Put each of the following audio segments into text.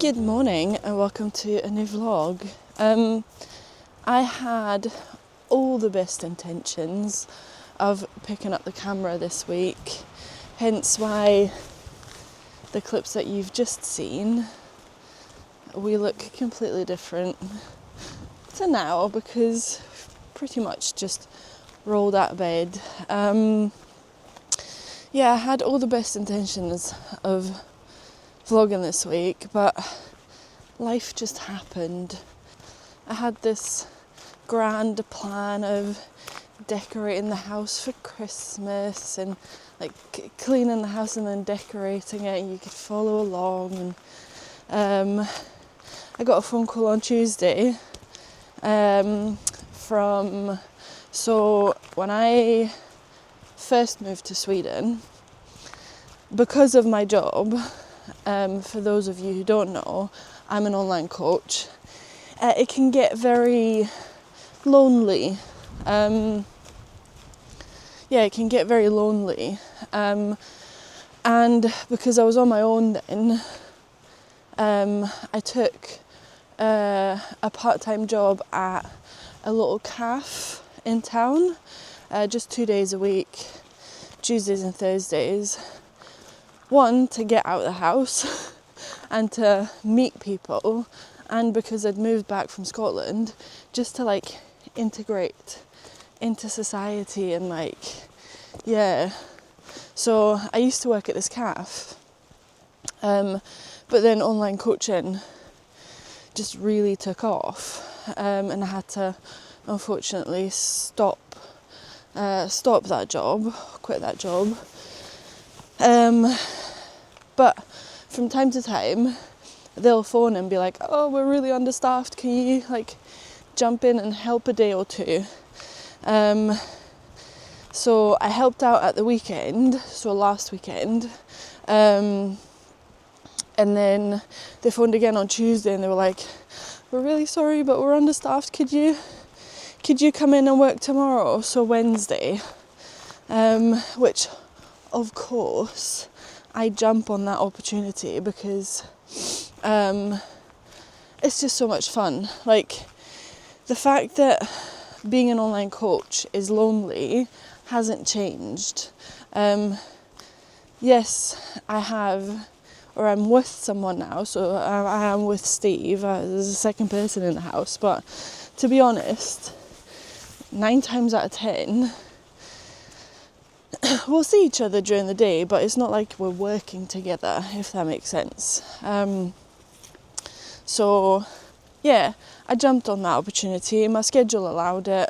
Good morning and welcome to a new vlog. I had all the best intentions of picking up the camera this week, hence why the clips that you've just seen, we look completely different to now because pretty much just rolled out of bed. I had all the best intentions of vlogging this week, but life just happened. I had this grand plan of decorating the house for Christmas and like cleaning the house and then decorating it, and you could follow along. And I got a phone call on Tuesday when I first moved to Sweden, because of my job. For those of you who don't know, I'm an online coach. It can get very lonely. It can get very lonely. And because I was on my own then, I took a part-time job at a little cafe in town, just 2 days a week, Tuesdays and Thursdays. One, to get out of the house and to meet people, and because I'd moved back from Scotland, just to like integrate into society and So I used to work at this cafe, but then online coaching just really took off, and I had to unfortunately stop that job, quit that job. But from time to time, they'll phone and be like, "Oh, we're really understaffed. Can you jump in and help a day or two?" So I helped out at the weekend, so last weekend, and then they phoned again on Tuesday and they were like, "We're really sorry, but we're understaffed. Could you come in and work tomorrow?" So Wednesday, which of course I jump on that opportunity because it's just so much fun. Like, the fact that being an online coach is lonely hasn't changed. Yes, I'm with someone now, so I am with Steve. There's a second person in the house, but to be honest, 9 times out of 10, we'll see each other during the day, but it's not like we're working together, if that makes sense. I jumped on that opportunity. My schedule allowed it.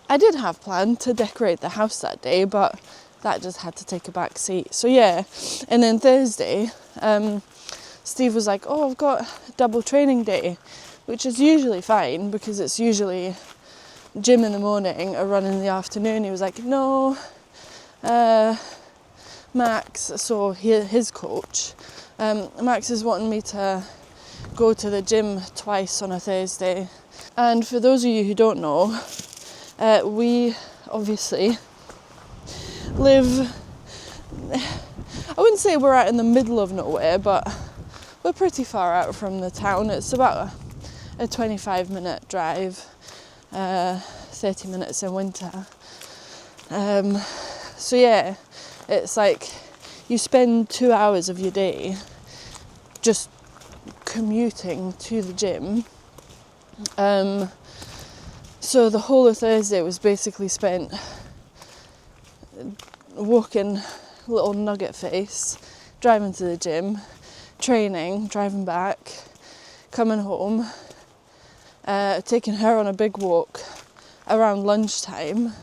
I did have planned to decorate the house that day, but that just had to take a back seat. So and then Thursday, Steve was like, "Oh, I've got a double training day," which is usually fine because it's usually gym in the morning, a run in the afternoon. He was like, "No, Max," so his coach, Max is wanting me to go to the gym twice on a Thursday. And for those of you who don't know, we obviously live, I wouldn't say we're out in the middle of nowhere, but we're pretty far out from the town. It's about a 25-minute drive, 30 minutes in winter. It's like you spend 2 hours of your day just commuting to the gym. So the whole of Thursday was basically spent walking little nugget face, driving to the gym, training, driving back, coming home, taking her on a big walk around lunchtime,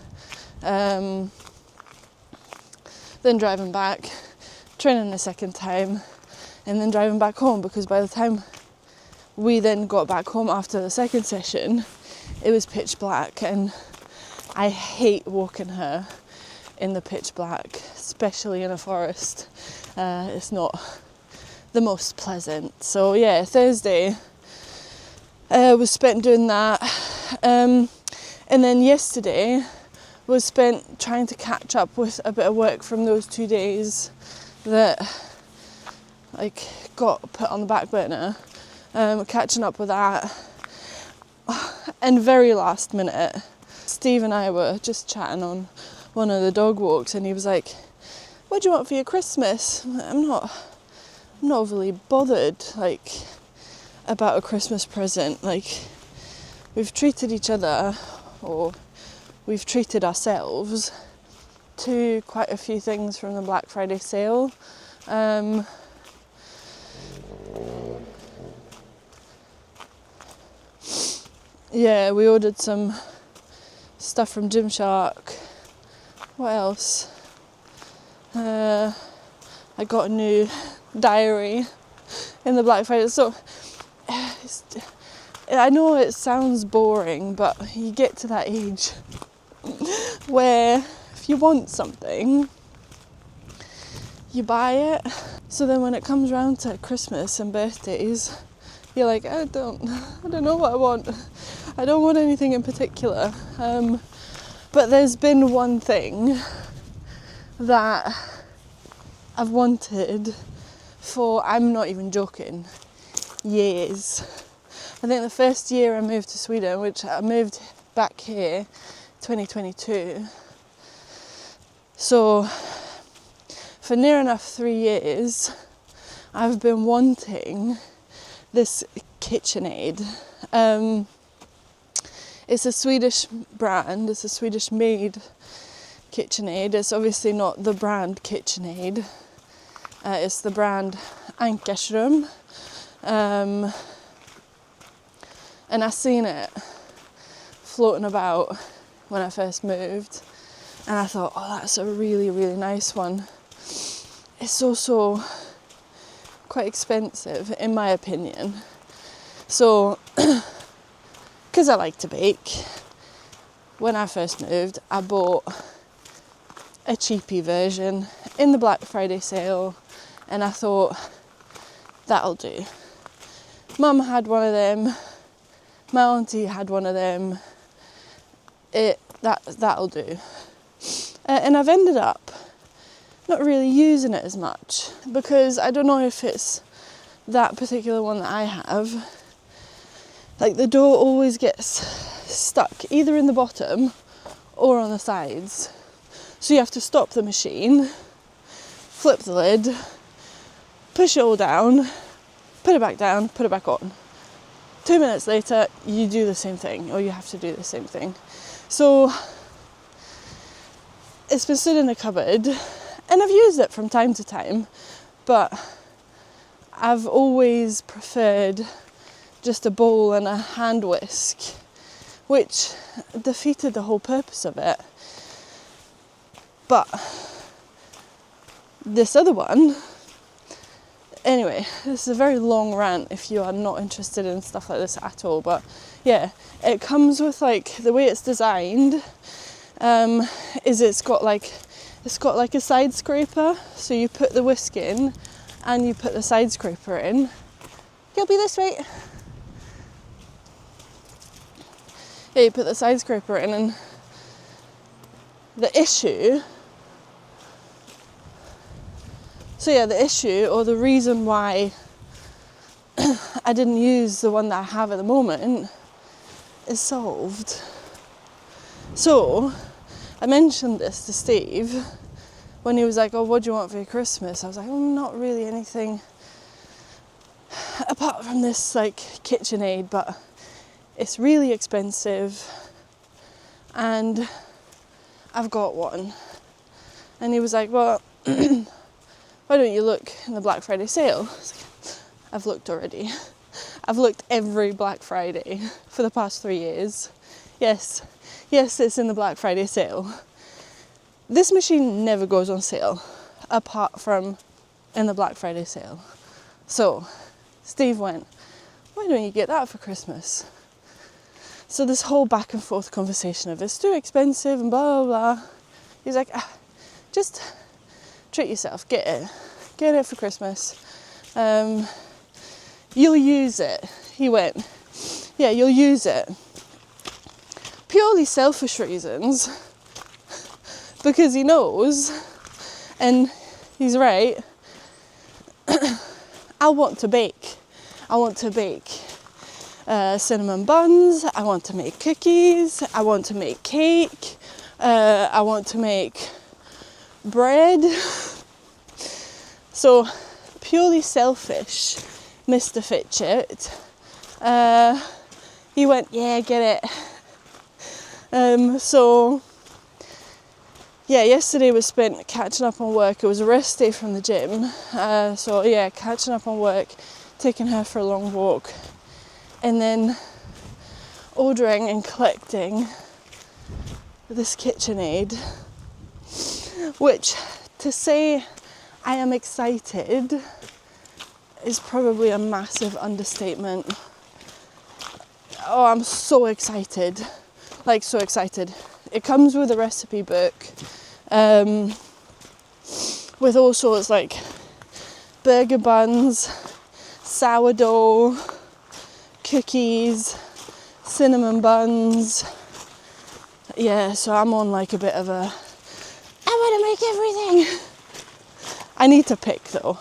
then driving back, training a second time, and then driving back home, because by the time we then got back home after the second session, it was pitch black, and I hate walking her in the pitch black, especially in a forest. It's not the most pleasant. So Thursday was spent doing that, and then yesterday was spent trying to catch up with a bit of work from those 2 days that got put on the back burner catching up with that. And very last minute, Steve and I were just chatting on one of the dog walks, and he was like, what do you want for your Christmas? I'm not overly bothered, like, about a Christmas present. Like, we've treated each other, or we've treated ourselves to quite a few things from the Black Friday sale. Yeah, we ordered some stuff from Gymshark. What else? I got a new diary in the Black Friday. So I know it sounds boring, but you get to that age where if you want something, you buy it. So then when it comes around to Christmas and birthdays, you're like, I don't know what I want. I don't want anything in particular. But there's been one thing that I've wanted for, I'm not even joking, years. I think the first year I moved to Sweden, which I moved back here 2022. So for near enough 3 years, I've been wanting this KitchenAid. It's a Swedish brand, it's a Swedish made KitchenAid. It's obviously not the brand KitchenAid, it's the brand Ankarsrum. And I seen it floating about when I first moved, and I thought, oh, that's a really, really nice one. It's also quite expensive, in my opinion. So, because I like to bake, when I first moved, I bought a cheapy version in the Black Friday sale, and I thought, that'll do. Mum had one of them, my auntie had one of them, that'll do. And I've ended up not really using it as much, because I don't know if it's that particular one that I have. Like, the dough always gets stuck either in the bottom or on the sides. So you have to stop the machine, flip the lid, push it all down, put it back down, put it back on. 2 minutes later, you do the same thing, or you have to do the same thing. So it's been stood in the cupboard, and I've used it from time to time, but I've always preferred just a bowl and a hand whisk, which defeated the whole purpose of it. But this other one, anyway, this is a very long rant if you are not interested in stuff like this at all, but yeah, it comes with, like, the way it's designed is it's got like a side scraper, so you put the whisk in and you put the side scraper in. You'll be this way. Yeah, you put the side scraper in, and the issue or the reason why I didn't use the one that I have at the moment is solved. So I mentioned this to Steve when he was like, oh, what do you want for your Christmas? I was like, oh, not really anything apart from this, like, KitchenAid, but it's really expensive and I've got one. And he was like, well, why don't you look in the Black Friday sale? I was like, I've looked already. I've looked every Black Friday for the past 3 years. Yes, it's in the Black Friday sale. This machine never goes on sale apart from in the Black Friday sale. So Steve went, why don't you get that for Christmas? So this whole back and forth conversation of it's too expensive and blah, blah, blah. He's like, just treat yourself, get it for Christmas. You'll use it. He went, yeah, you'll use it. Purely selfish reasons, because he knows, and he's right, I want to bake. I want to bake cinnamon buns, I want to make cookies, I want to make cake, I want to make bread. So purely selfish Mr. Fitchett, he went, yeah, get it. So yeah, yesterday was spent catching up on work. It was a rest day from the gym, so yeah, catching up on work, taking her for a long walk, and then ordering and collecting this KitchenAid, which, to say I am excited is probably a massive understatement. Oh, I'm so excited, like so excited. It comes with a recipe book with all sorts, like burger buns, sourdough, cookies, cinnamon buns. Yeah, so I'm on like a bit of a, I want to make everything. I need to pick though.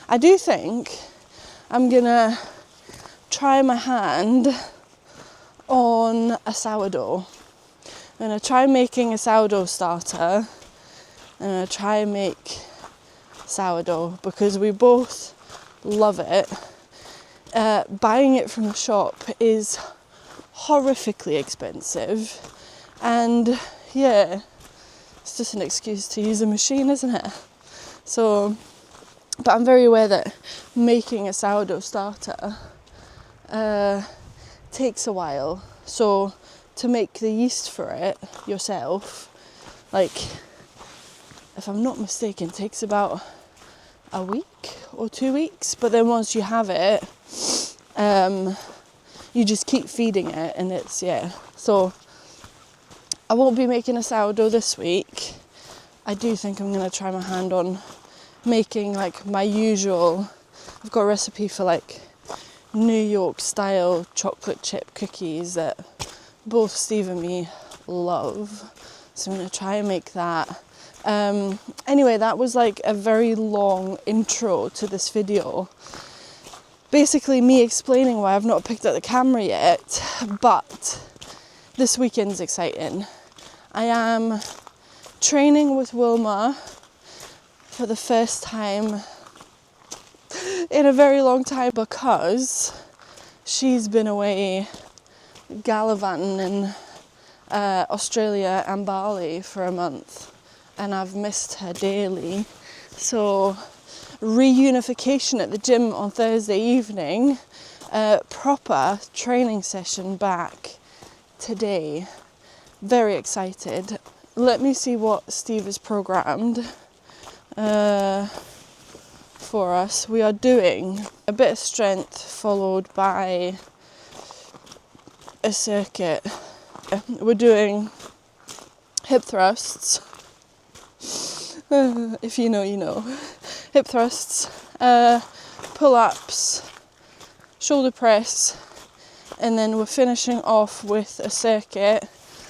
I do think I'm gonna try my hand on a sourdough. I'm gonna try making a sourdough starter. I'm gonna try and make sourdough because we both love it. Buying it from the shop is horrifically expensive, and yeah, it's just an excuse to use a machine, isn't it? So, but I'm very aware that making a sourdough starter takes a while. So to make the yeast for it yourself, like, if I'm not mistaken, takes about a week or 2 weeks. But then once you have it, you just keep feeding it, and it's, yeah. So I won't be making a sourdough this week. I do think I'm going to try my hand on making like my usual, I've got a recipe for like New York style chocolate chip cookies that both Steve and me love. So I'm going to try and make that. Anyway, that was like a very long intro to this video. Basically me explaining why I've not picked up the camera yet, but this weekend's exciting. I am training with Wilma for the first time in a very long time because she's been away gallivanting in Australia and Bali for a month, and I've missed her daily. So reunification at the gym on Thursday evening, proper training session back today. Very excited. Let me see what Steve has programmed for us. We are doing a bit of strength followed by a circuit. We're doing hip thrusts. If you know, you know. Hip thrusts, pull-ups, shoulder press, and then we're finishing off with a circuit.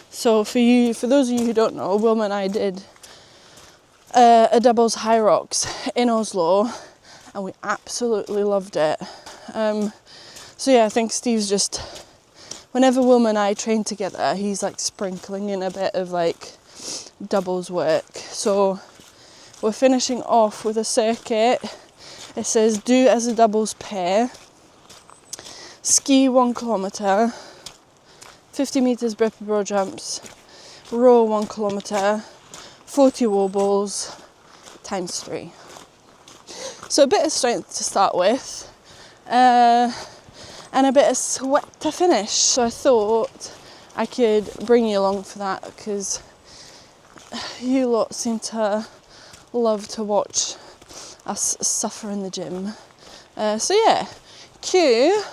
So for those of you who don't know, Wilma and I did a doubles high rocks in Oslo, and we absolutely loved it. So yeah, I think Steve's just, whenever Wilma and I train together, he's like sprinkling in a bit of like doubles work. So we're finishing off with a circuit. It says do as a doubles pair, ski 1 kilometre, 50 metres burpee bro jumps, row 1 kilometre, 40 wobbles, times 3. So a bit of strength to start with, and a bit of sweat to finish. So I thought I could bring you along for that because you lot seem to love to watch us suffer in the gym. So yeah, cue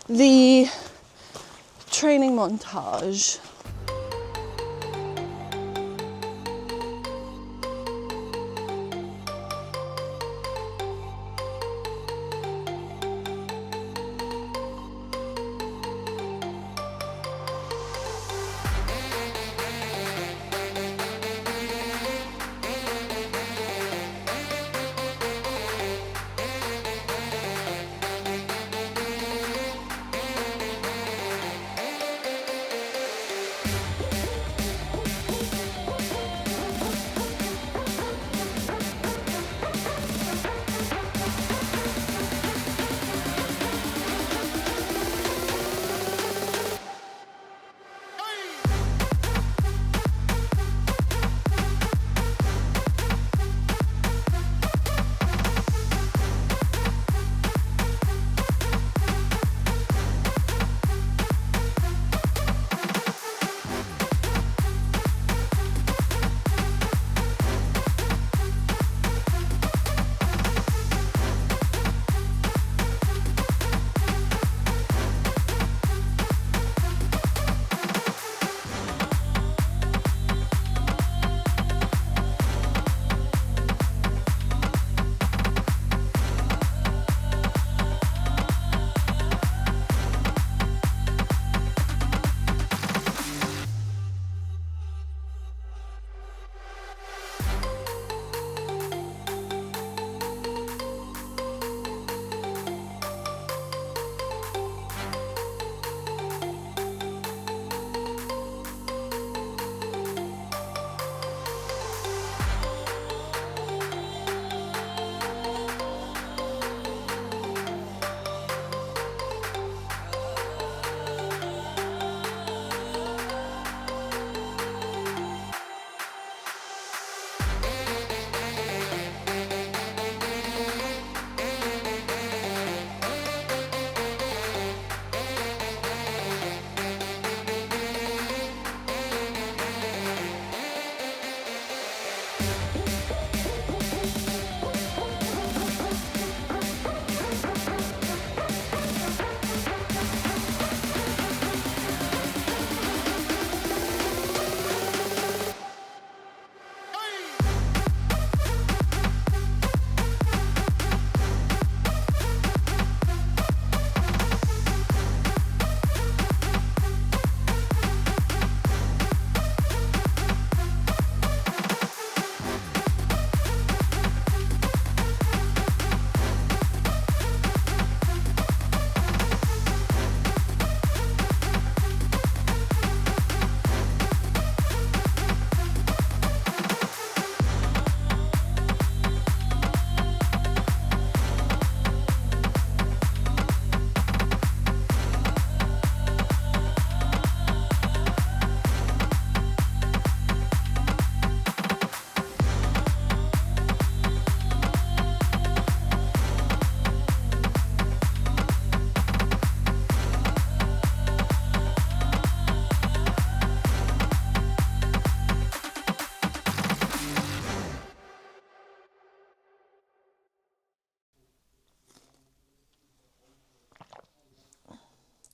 the training montage.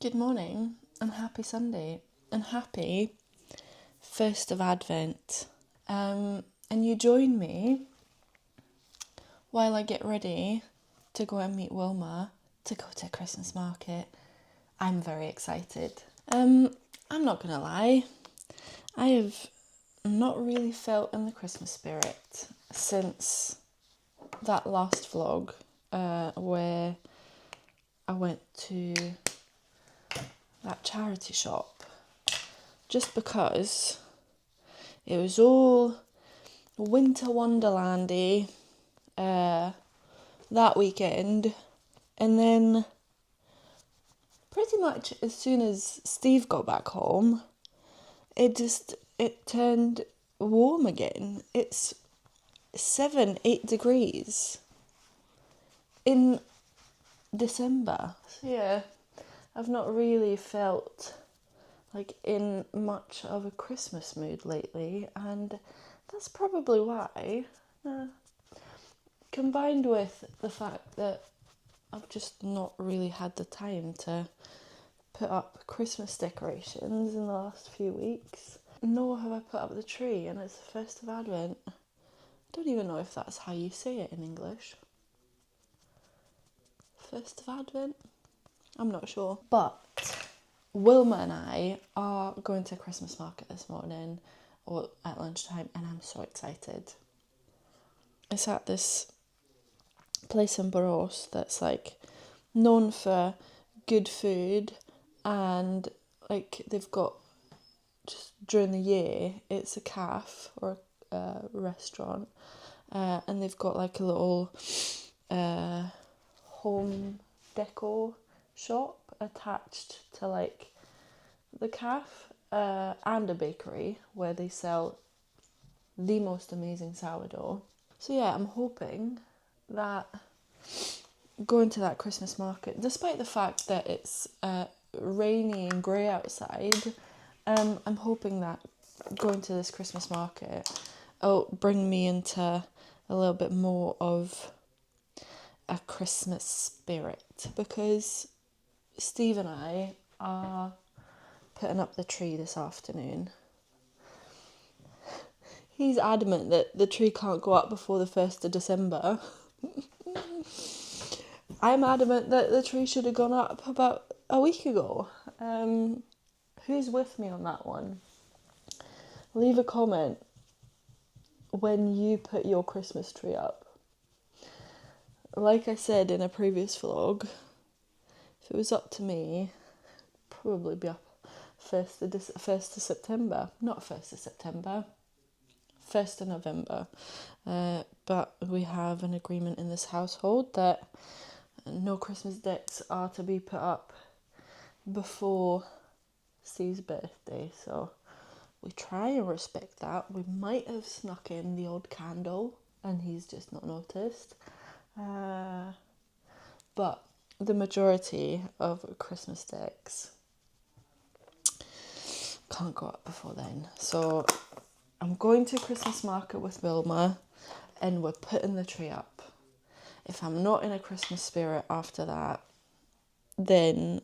Good morning and happy Sunday and happy 1st of Advent. And you join me while I get ready to go and meet Wilma to go to a Christmas market. I'm very excited. I'm not gonna lie, I have not really felt in the Christmas spirit since that last vlog where I went to that charity shop, just because it was all winter wonderlandy that weekend, and then pretty much as soon as Steve got back home, it turned warm again. It's 7-8 degrees in December. So yeah, I've not really felt like in much of a Christmas mood lately, and that's probably why, combined with the fact that I've just not really had the time to put up Christmas decorations in the last few weeks, nor have I put up the tree, and it's the 1st of Advent. I don't even know if that's how you say it in English. 1st of Advent? I'm not sure. But Wilma and I are going to a Christmas market this morning, or at lunchtime, and I'm so excited. It's at this place in Burros that's like known for good food, and like they've got, just during the year, it's a cafe or a restaurant, and they've got like a little home decor shop attached to like the cafe, and a bakery where they sell the most amazing sourdough. So yeah, I'm hoping that going to that Christmas market, despite the fact that it's rainy and grey outside, I'm hoping that going to this Christmas market will bring me into a little bit more of a Christmas spirit, because Steve and I are putting up the tree this afternoon. He's adamant that the tree can't go up before the 1st of December. I'm adamant that the tree should have gone up about a week ago. Who's with me on that one? Leave a comment when you put your Christmas tree up. Like I said in a previous vlog, if it was up to me, probably be up 1st of September. Not 1st of September, 1st of November. But we have an agreement in this household that no Christmas decks are to be put up before Steve's birthday, so we try and respect that. We might have snuck in the odd candle and he's just not noticed, but the majority of Christmas decks can't go up before then. So I'm going to Christmas market with Wilma and we're putting the tree up. If I'm not in a Christmas spirit after that, then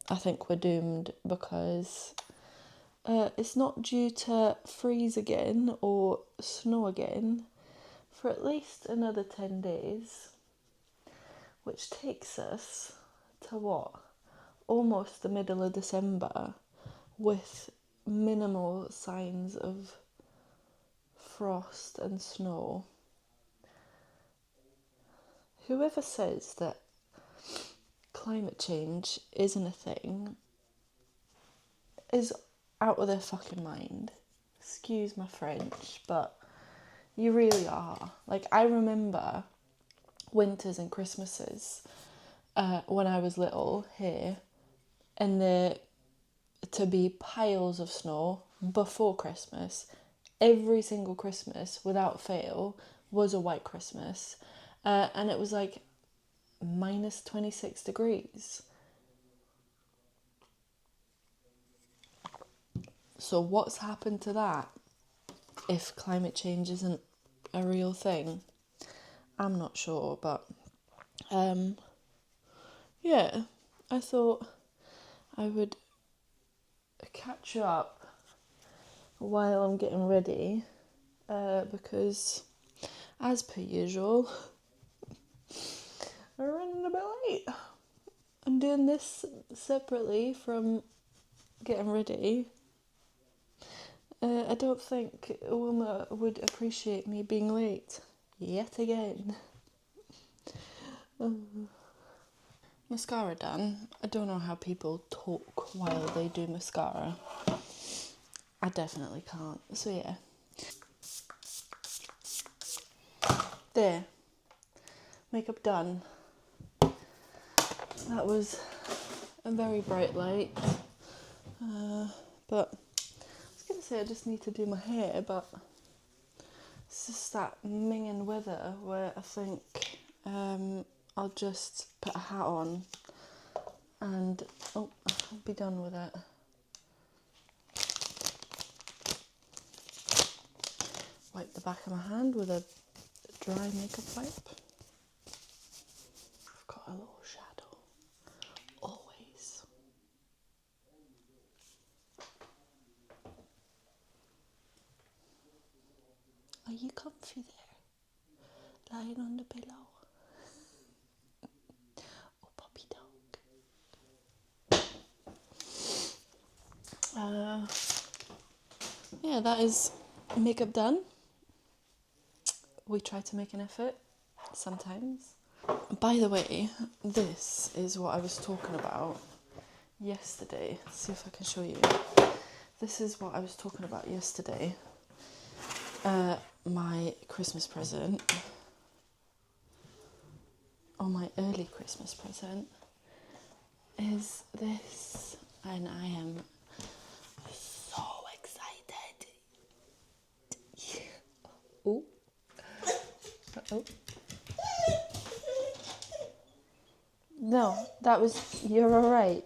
I think we're doomed, because it's not due to freeze again or snow again for at least another 10 days, which takes us to what? Almost the middle of December, with minimal signs of frost and snow. Whoever says that climate change isn't a thing is out of their fucking mind. Excuse my French, but you really are. Like, I remember winters and Christmases when I was little here, and there to be piles of snow before Christmas. Every single Christmas, without fail, was a white Christmas. And it was like minus 26 degrees. So what's happened to that if climate change isn't a real thing? I'm not sure, but yeah, I thought I would catch up while I'm getting ready, because as per usual, I'm running a bit late. I'm doing this separately from getting ready. I don't think Wilma would appreciate me being late yet again. Mascara done. I don't know how people talk while they do mascara. I definitely can't. So yeah. There. Makeup done. That was a very bright light. But I was going to say I just need to do my hair, but it's just that minging weather where I think I'll just put a hat on and I'll be done with it. Wipe the back of my hand with a dry makeup wipe. I've got a little shadow, always. Are you comfy there? Lying on the pillow? Oh, puppy dog. Yeah, that is makeup done. We try to make an effort sometimes. By the way, this is what I was talking about yesterday. Let's see if I can show you. This is what I was talking about yesterday. My Christmas present, or my early Christmas present, is this, and I am so excited. Oh. Uh-oh. No, that was, you're alright.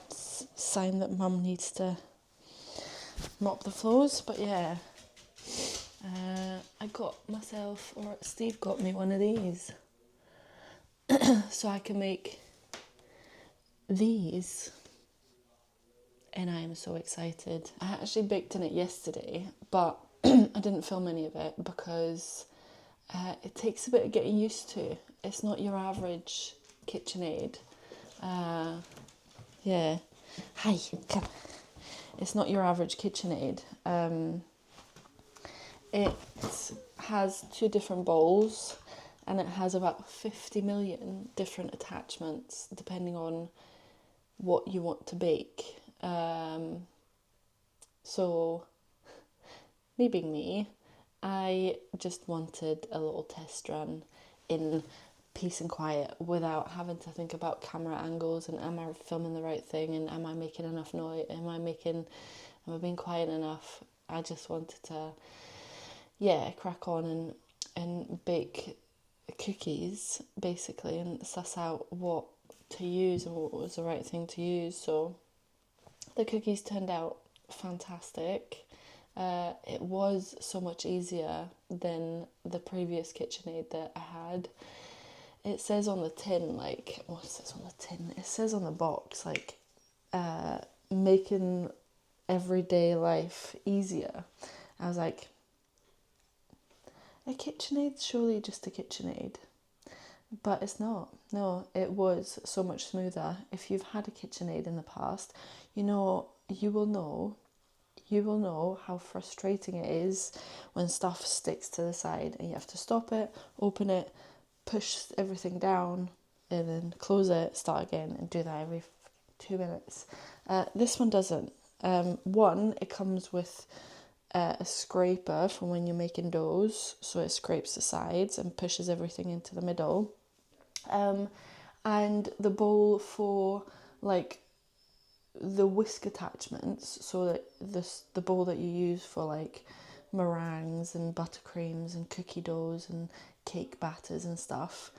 Sign that Mum needs to mop the floors, but yeah. I got myself, or Steve got me one of these. So I can make these. And I am so excited. I actually baked in it yesterday, but I didn't film any of it because it takes a bit of getting used to. It's not your average KitchenAid. Yeah. Hi, come. It's not your average KitchenAid. It has 2 different bowls and it has about 50 million different attachments depending on what you want to bake. So, me being me, I just wanted a little test run in peace and quiet without having to think about camera angles and am I filming the right thing and am I making enough noise, am I being quiet enough. I just wanted to crack on and bake cookies basically and suss out what to use and what was the right thing to use. So the cookies turned out fantastic. It was so much easier than the previous KitchenAid that I had. It says on the tin, like, what says on the tin? It says on the box, like, making everyday life easier. I was like, a KitchenAid's surely just a KitchenAid. But it's not. No, it was so much smoother. If you've had a KitchenAid in the past, you will know how frustrating it is when stuff sticks to the side and you have to stop it, open it, push everything down, and then close it, start again, and do that every 2 minutes. This one doesn't. One, it comes with a scraper from when you're making doughs, so it scrapes the sides and pushes everything into the middle. And the bowl for like the whisk attachments, so that the bowl that you use for like meringues and buttercreams and cookie doughs and cake batters and stuff,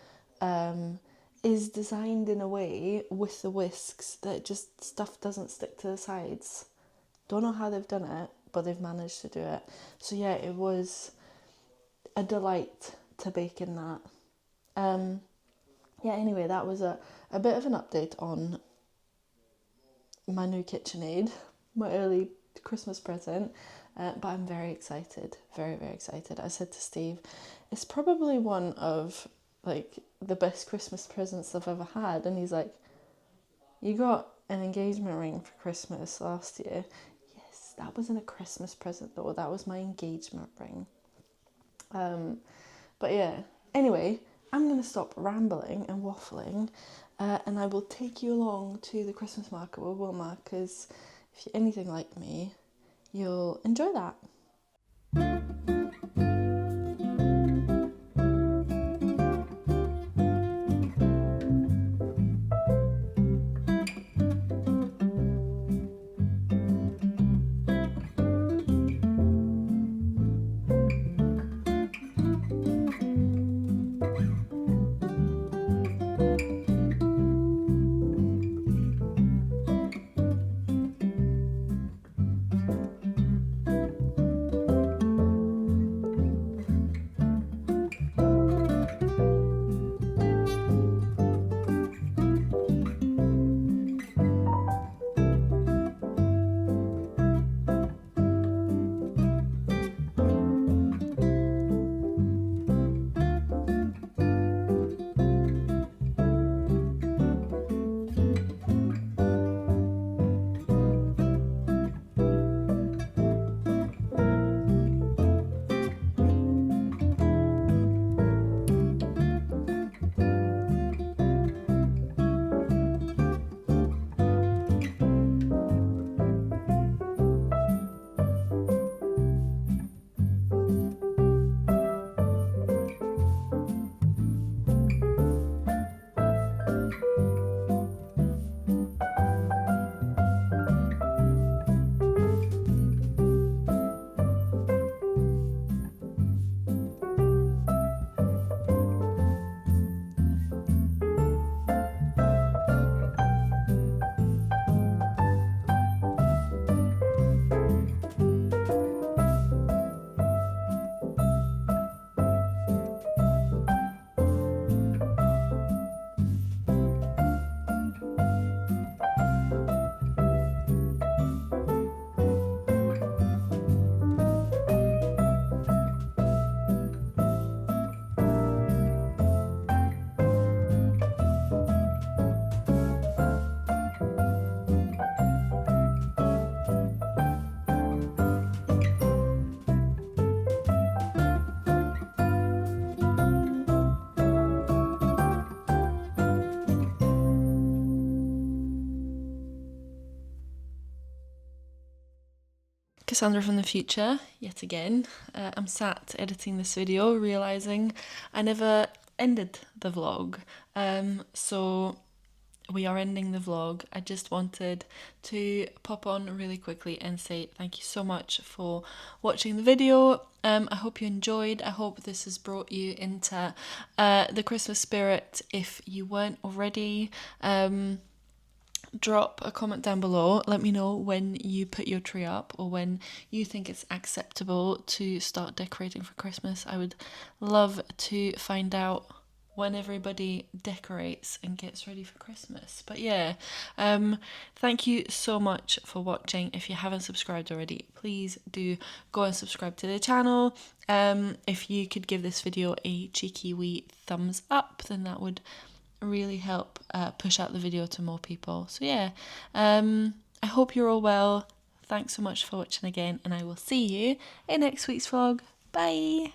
is designed in a way with the whisks that just stuff doesn't stick to the sides. Don't know how they've done it, but they've managed to do it. So yeah, it was a delight to bake in that. Anyway, that was a bit of an update on my new KitchenAid, my early Christmas present. But I'm very excited, very, very excited. I said to Steve, it's probably one of like the best Christmas presents I've ever had. And he's like, you got an engagement ring for Christmas last year. Yes, that wasn't a Christmas present though. That was my engagement ring. But yeah, anyway, I'm going to stop rambling and waffling, and I will take you along to the Christmas market with Wilma, because if you're anything like me, you'll enjoy that. Cassandra from the future, yet again. I'm sat editing this video, realising I never ended the vlog. So we are ending the vlog. I just wanted to pop on really quickly and say thank you so much for watching the video. I hope you enjoyed. I hope this has brought you into the Christmas spirit if you weren't already. Drop a comment down below. Let me know when you put your tree up or when you think it's acceptable to start decorating for Christmas. I would love to find out when everybody decorates and gets ready for Christmas. But yeah, thank you so much for watching. If you haven't subscribed already, please do go and subscribe to the channel. If you could give this video a cheeky wee thumbs up, then that would really help push out the video to more people. So yeah, I hope you're all well. Thanks so much for watching again, and I will see you in next week's vlog. Bye.